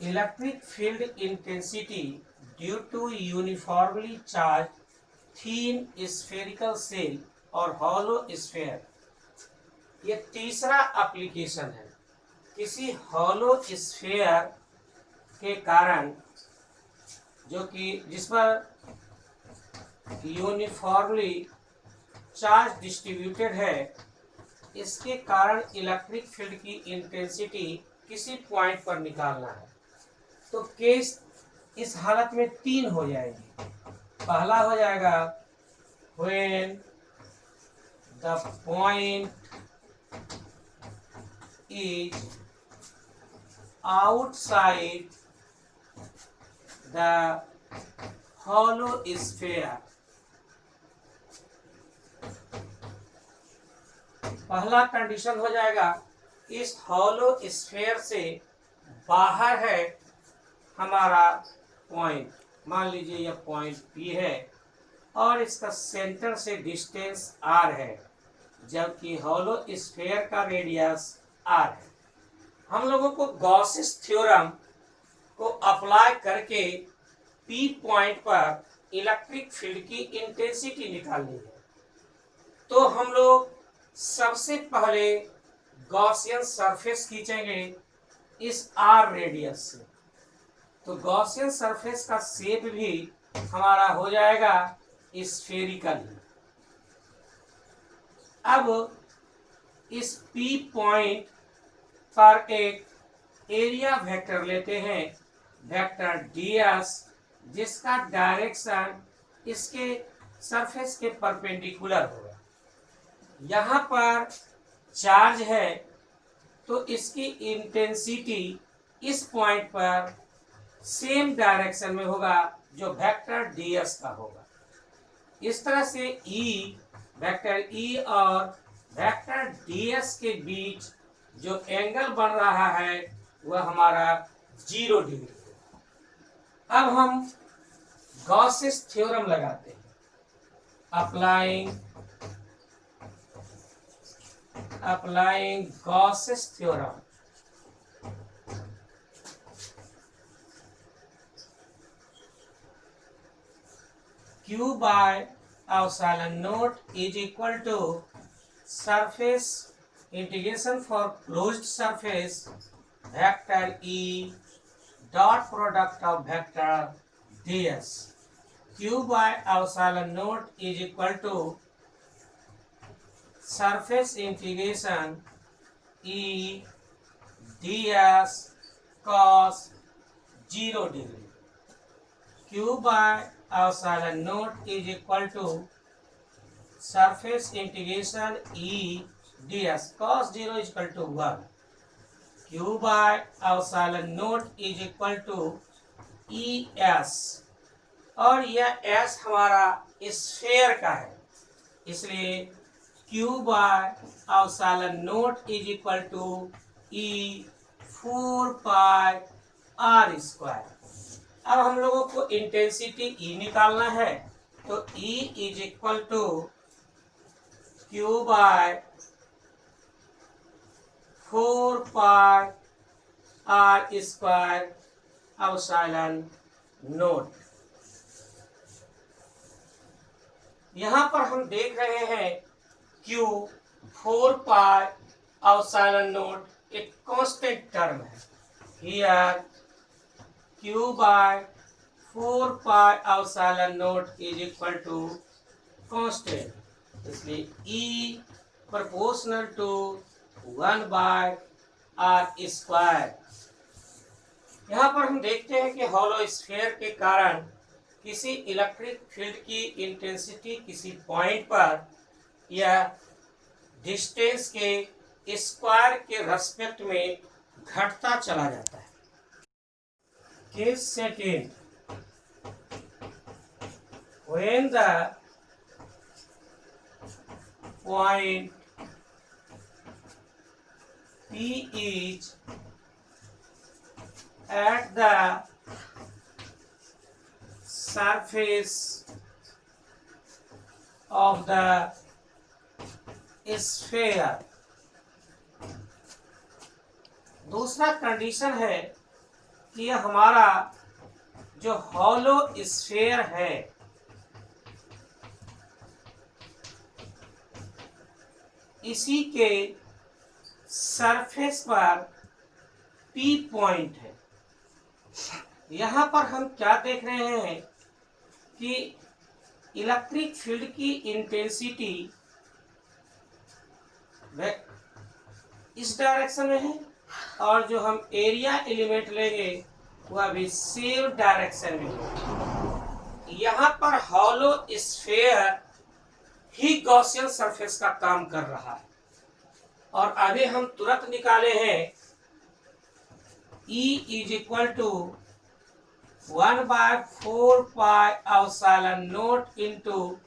Electric field intensity due to uniformly charged thin spherical shell और hollow sphere। ये तीसरा application है। किसी हॉलो स्फीयर के कारण जो कि जिस पर यूनिफॉर्मली चार्ज डिस्ट्रीब्यूटेड है, इसके कारण इलेक्ट्रिक फील्ड की इंटेंसिटी किसी पॉइंट पर निकालना है। तो केस इस हालत में तीन हो जाएंगे। पहला हो जाएगा when the point is outside the hollow sphere। पहला कंडीशन हो जाएगा इस हॉलो स्फीयर से बाहर है हमारा पॉइंट। मान लीजिए यह पॉइंट P है और इसका सेंटर से डिस्टेंस R है, जबकि हॉलो स्फीयर का रेडियस R है। हम लोगों को गॉसेस थ्योरम को अप्लाई करके P पॉइंट पर इलेक्ट्रिक फील्ड की इंटेंसिटी निकालनी है। तो हम लोग सबसे पहले गॉसियन सरफेस खींचेंगे इस R रेडियस से। तो गॉसियन सरफेस का शेप भी हमारा हो जाएगा स्फेरिकल। अब इस P पॉइंट पर एक एरिया वेक्टर लेते हैं, वेक्टर ds, जिसका डायरेक्शन इसके सरफेस के परपेंडिकुलर होगा। यहाँ पर चार्ज है तो इसकी इंटेंसिटी इस पॉइंट पर सेम डायरेक्शन में होगा जो वेक्टर ds का होगा। इस तरह से वेक्टर E और वेक्टर ds के बीच जो एंगल बन रहा है वह हमारा 0 डिग्री है। अब हम गॉसेस थ्योरम लगाते हैं। Applying Gauss's theorem. Q by epsilon naught is equal to surface integration for closed surface vector E dot product of vector ds। Q by epsilon naught is equal to surface integration E ds cos 0 degree। Q by epsilon naught is equal to surface integration E ds cos 0 is equal to 1। Q by epsilon naught is equal to ES, और यह S हमारा sphere का है, इसलिए Q by epsilon naught is equal to E 4 pi R square. अब हम लोगों को इंटेंसिटी E निकालना है, तो E is equal to Q by 4 pi R square epsilon naught. यहाँ पर हम देख रहे हैं Q 4 पाई एप्सिलॉन नोट एक कांस्टेंट टर्म है। Here Q by 4 pi epsilon naught is equal to constant, इसलिए E proportional to 1 by R square. यहाँ पर हम देखते हैं कि हॉलो स्फीयर के कारण किसी इलेक्ट्रिक फील्ड की इंटेंसिटी किसी पॉइंट पर या डिस्टेंस के स्क्वायर के रेस्पेक्ट में घटता चला जाता है। Case second, when the point P is at the surface of the sphere। दूसरा कंडीशन है कि यह हमारा जो हॉलो स्फीयर है इसी के सरफेस पर पी पॉइंट है। यहाँ पर हम क्या देख रहे हैं कि इलेक्ट्रिक फील्ड की इंटेंसिटी इस डायरेक्शन में है और जो हम एरिया एलिमेंट लेंगे वह भी सेम डायरेक्शन में है। यहाँ पर हॉलो स्फीयर ही गॉसियन सरफेस का काम कर रहा है और अभी हम तुरंत निकाले हैं E is equal to 1/4 pi epsilon naught into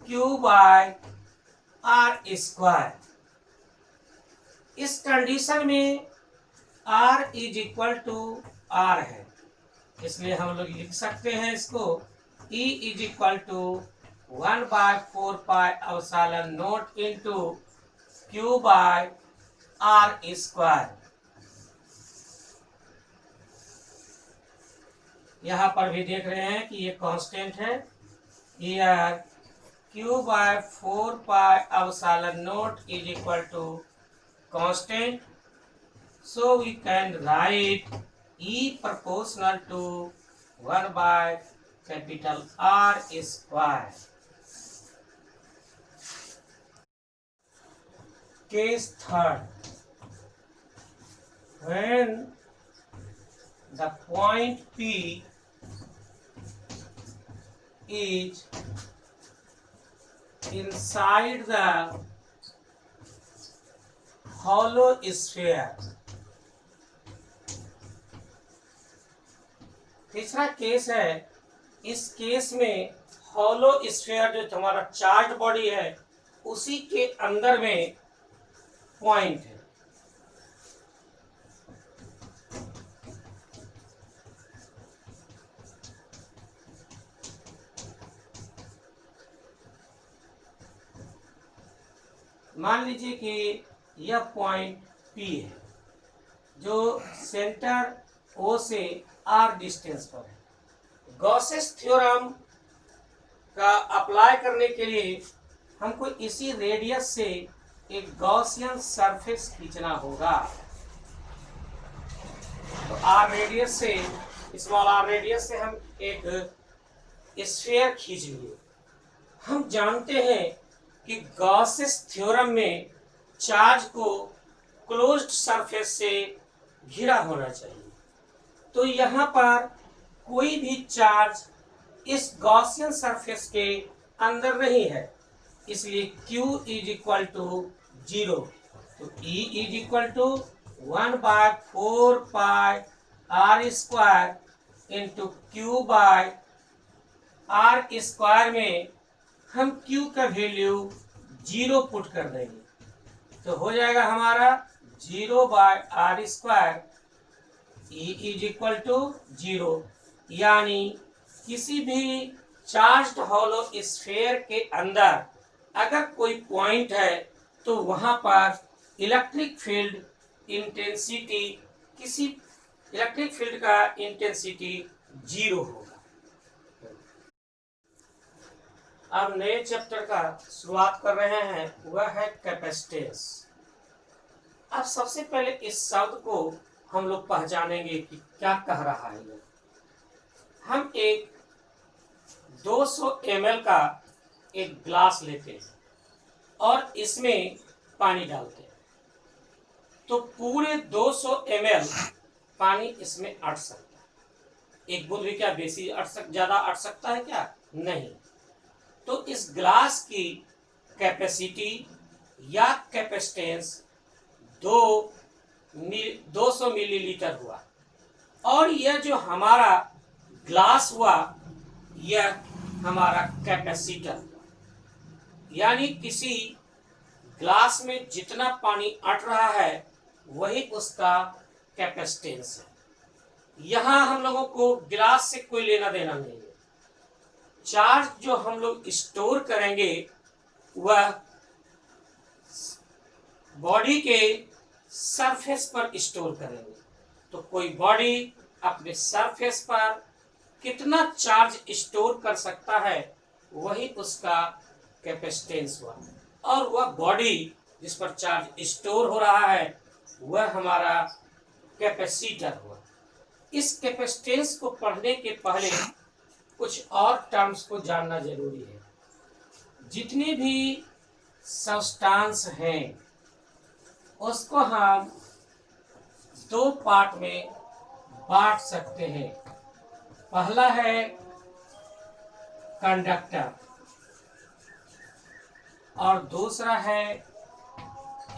Q by R square. इस कंडीशन में R is equal to R है, इसलिए हम लोग लिख सकते हैं इसको E is equal to 1/4 pi epsilon naught into Q by R square. यहाँ पर भी देख रहे हैं कि ये कांस्टेंट है। Here Q by 4 pi epsilon naught is equal to constant, so we can write E proportional to 1 by capital R square. Case third, when the point P is inside the hollow sphere. तीसरा case है, इस case में hollow sphere जो हमारा charge body है उसी के अंदर में पॉइंट है। मान लीजिए कि यह पॉइंट P है जो सेंटर O से R डिस्टेंस पर है। गॉसेस थ्योरम का अप्लाई करने के लिए हमको इसी रेडियस से एक गॉसियन सरफेस खींचना होगा। तो R रेडियस से, स्मॉल r रेडियस से हम एक स्फीयर खींच लिए। हम जानते हैं कि गॉसेस थ्योरम में चार्ज को क्लोज्ड सरफेस से घिरा होना चाहिए। तो यहाँ पर कोई भी चार्ज इस गॉसियन सरफेस के अंदर नहीं है, इसलिए Q इज इक्वल टू 0। तो E is equal to 1/4 pi R square into Q by R square में हम Q का वैल्यू 0 पुट कर देंगे तो हो जाएगा हमारा 0 by R square. E is equal to 0, यानी किसी भी चार्ज्ड हॉलो स्फीयर के अंदर अगर कोई पॉइंट है तो वहां पर इलेक्ट्रिक फील्ड इंटेंसिटी, किसी इलेक्ट्रिक फील्ड का इंटेंसिटी 0 होगा। अब नए चैप्टर का शुरुआत कर रहे हैं, वह है कैपेसिटेंस। अब सबसे पहले इस शब्द को हम लोग पहचानेंगे कि क्या कह रहा है। हम एक 200 ml का एक ग्लास लेते हैं और इसमें पानी डालते हैं तो पूरे 200 ml पानी इसमें अट सकता है। एक बूंद भी क्या बेसी ज्यादा अट सकता है क्या? नहीं। तो इस ग्लास की कैपेसिटी या कैपेसिटेंस 200 मिलीलीटर हुआ और यह जो हमारा ग्लास हुआ यह हमारा कैपेसिटर हुआ। यानी किसी ग्लास में जितना पानी अट रहा है वही उसका कैपेसिटेंस है। यहाँ हम लोगों को ग्लास से कोई लेना देना नहीं है। चार्ज जो हम लोग स्टोर करेंगे वह बॉडी के सरफेस पर स्टोर करेंगे। तो कोई बॉडी अपने सरफेस पर कितना चार्ज स्टोर कर सकता है, वही उसका कैपेसिटेंस हुआ। और वह बॉडी जिस पर चार्ज स्टोर हो रहा है वह हमारा कैपेसिटर हुआ। इस कैपेसिटेंस को पढ़ने के पहले कुछ और टर्म्स को जानना जरूरी है। जितने भी सब्सटेंस हैं उसको हम दो पार्ट में बांट सकते हैं। पहला है कंडक्टर और दूसरा है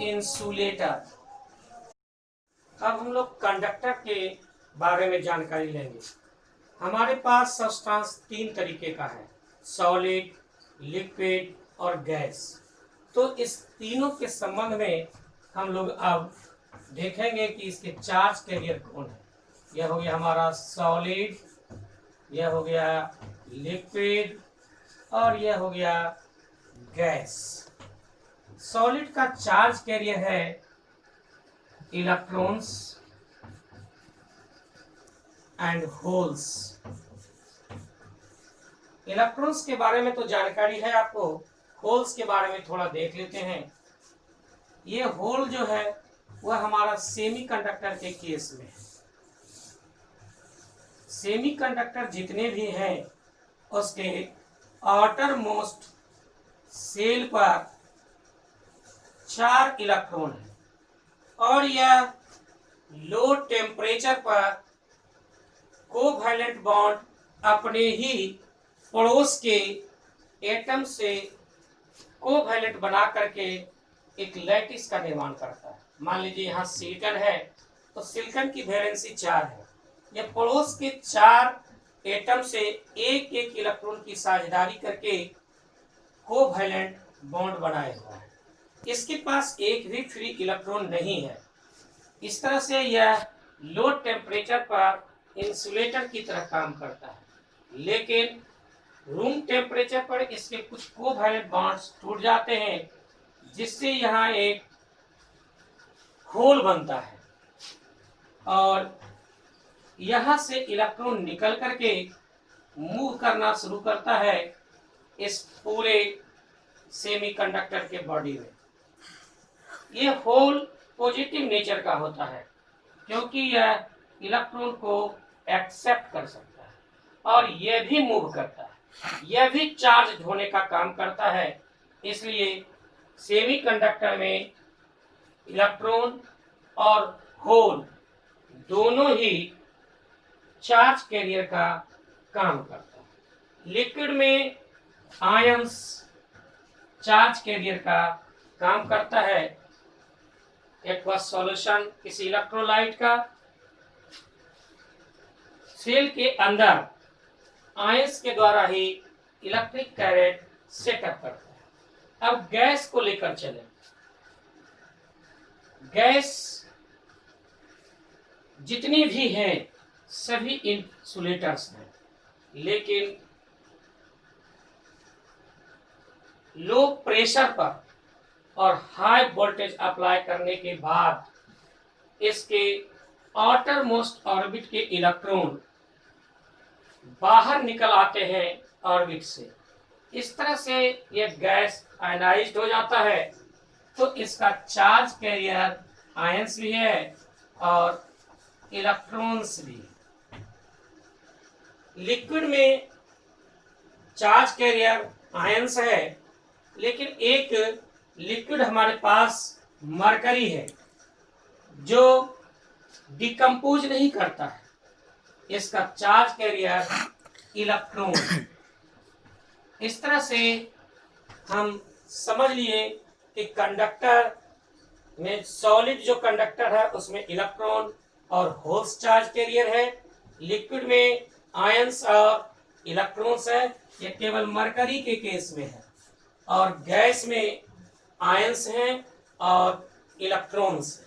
इंसुलेटर। अब हम लोग कंडक्टर के बारे में जानकारी लेंगे। हमारे पास सब्सटेंस तीन तरीके का है, सॉलिड, लिक्विड और गैस। तो इस तीनों के संबंध में हम लोग अब देखेंगे कि इसके चार्ज कैरियर कौन है। यह हो गया हमारा सॉलिड, यह हो गया लिक्विड और यह हो गया गैस। सॉलिड का चार्ज कैरियर है इलेक्ट्रॉन्स एंड होल्स। इलेक्ट्रॉन्स के बारे में तो जानकारी है आपको, होल्स के बारे में थोड़ा देख लेते हैं। ये होल जो है वह हमारा सेमीकंडक्टर के केस में है। सेमीकंडक्टर जितने भी हैं उसके आउटर मोस्ट सेल पर 4 इलेक्ट्रॉन है और यह लो टेम्परेचर पर कोवैलेंट बॉन्ड अपने ही पड़ोस के एटम से कोवैलेंट बना करके एक लैटिस का निर्माण करता है। मान लीजिए यहाँ सिलिकॉन है तो सिलिकॉन की वैलेंसी 4 है। यह पड़ोस के 4 एटम से एक एक इलेक्ट्रॉन की साझेदारी करके कोवैलेंट बॉन्ड बनाए हुआ है। इसके पास एक भी फ्री इलेक्ट्रॉन नहीं है। इस तरह से यह लो टेम्परेचर पर इंसुलेटर की तरह काम करता है, लेकिन रूम टेम्परेचर पर इसके कुछ कोवैलेंट बॉन्ड्स टूट जाते हैं जिससे यहाँ एक होल बनता है और यहाँ से इलेक्ट्रॉन निकल करके मूव करना शुरू करता है इस पूरे सेमीकंडक्टर के बॉडी में। यह होल पॉजिटिव नेचर का होता है क्योंकि यह इलेक्ट्रॉन को एक्सेप्ट कर सकता है और यह भी मूव करता है, यह भी चार्ज होने का काम करता है। इसलिए सेमीकंडक्टर में इलेक्ट्रॉन और होल दोनों ही चार्ज कैरियर का काम करता है। लिक्विड में आयंस चार्ज कैरियर का काम करता है। एक्वस सॉल्यूशन किसी इलेक्ट्रोलाइट का सेल के अंदर आयंस के द्वारा ही इलेक्ट्रिक करंट सेटअप करता है। अब गैस को लेकर चले। गैस जितनी भी हैं सभी इंसुलेटर्स हैं, लेकिन लो प्रेशर पर और हाई वोल्टेज अप्लाई करने के बाद इसके आउटर मोस्ट ऑर्बिट के इलेक्ट्रॉन बाहर निकल आते हैं ऑर्बिट से। इस तरह से यह गैस आयनाइज्ड हो जाता है। तो इसका चार्ज कैरियर आयंस भी है और इलेक्ट्रॉन्स भी। लिक्विड में चार्ज कैरियर आयंस है, लेकिन एक लिक्विड हमारे पास मरकरी है जो डिकम्पोज नहीं करता है। इसका चार्ज कैरियर इलेक्ट्रॉन। इस तरह से हम समझ लिए कि कंडक्टर में सॉलिड जो कंडक्टर है उसमें इलेक्ट्रॉन और होल्स चार्ज कैरियर है। लिक्विड में आयंस और इलेक्ट्रॉन्स है, ये केवल मरकरी के केस में है। और गैस में आयंस हैं और इलेक्ट्रॉन्स हैं।